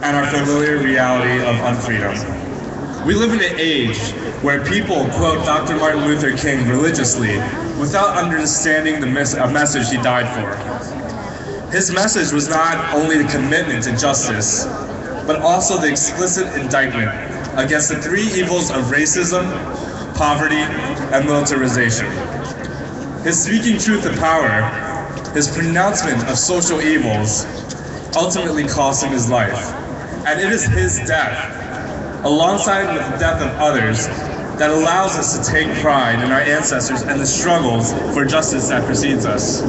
and our familiar reality of unfreedom. We live in an age where people quote Dr. Martin Luther King religiously without understanding the message he died for. His message was not only the commitment to justice, but also the explicit indictment against the three evils of racism, poverty, and militarization. His speaking truth to power, his pronouncement of social evils, ultimately cost him his life. And it is his death, alongside with the death of others, that allows us to take pride in our ancestors and the struggles for justice that precedes us.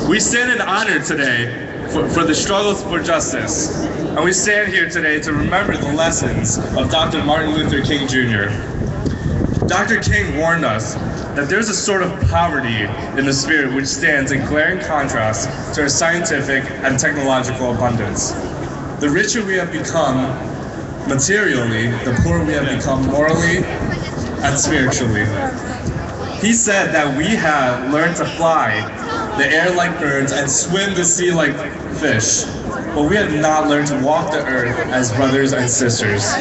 We stand in honor today for the struggles for justice, and we stand here today to remember the lessons of Dr. Martin Luther King Jr. Dr. King warned us that there's a sort of poverty in the spirit which stands in glaring contrast to our scientific and technological abundance. The richer we have become materially, the poorer we have become morally and spiritually. He said that we have learned to fly the air like birds and swim the sea like fish, but we have not learned to walk the earth as brothers and sisters.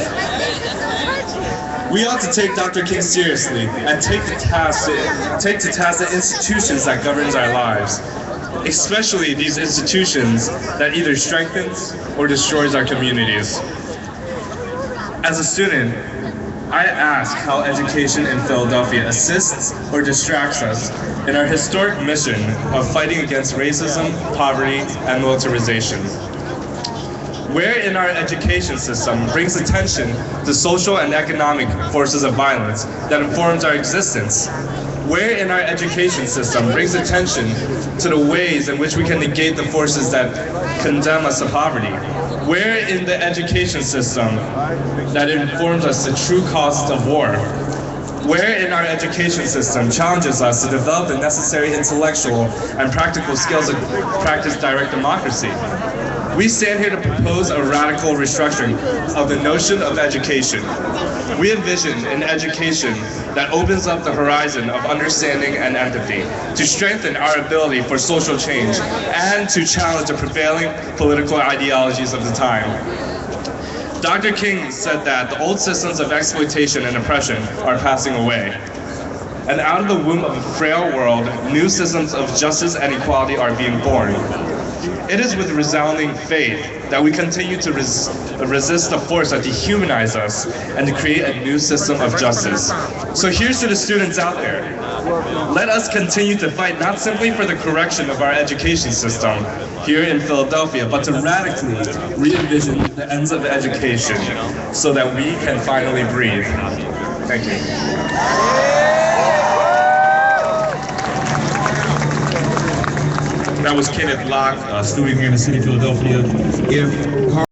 We ought to take Dr. King seriously and take to task the institutions that governs our lives, especially these institutions that either strengthens or destroys our communities. As a student, I ask how education in Philadelphia assists or distracts us in our historic mission of fighting against racism, poverty, and militarization. Where in our education system brings attention to social and economic forces of violence that informs our existence? Where in our education system brings attention to the ways in which we can negate the forces that condemn us to poverty? Where in the education system that informs us the true cost of war? Where in our education system challenges us to develop the necessary intellectual and practical skills to practice direct democracy? We stand here to propose a radical restructuring of the notion of education. We envision an education that opens up the horizon of understanding and empathy, to strengthen our ability for social change, and to challenge the prevailing political ideologies of the time. Dr. King said that the old systems of exploitation and oppression are passing away. And out of the womb of a frail world, new systems of justice and equality are being born. It is with resounding faith that we continue to resist the force that dehumanizes us and to create a new system of justice. So here's to the students out there. Let us continue to fight not simply for the correction of our education system here in Philadelphia, but to radically re-envision the ends of education so that we can finally breathe. Thank you. That was Kenneth Locke, student here in the city of Philadelphia. If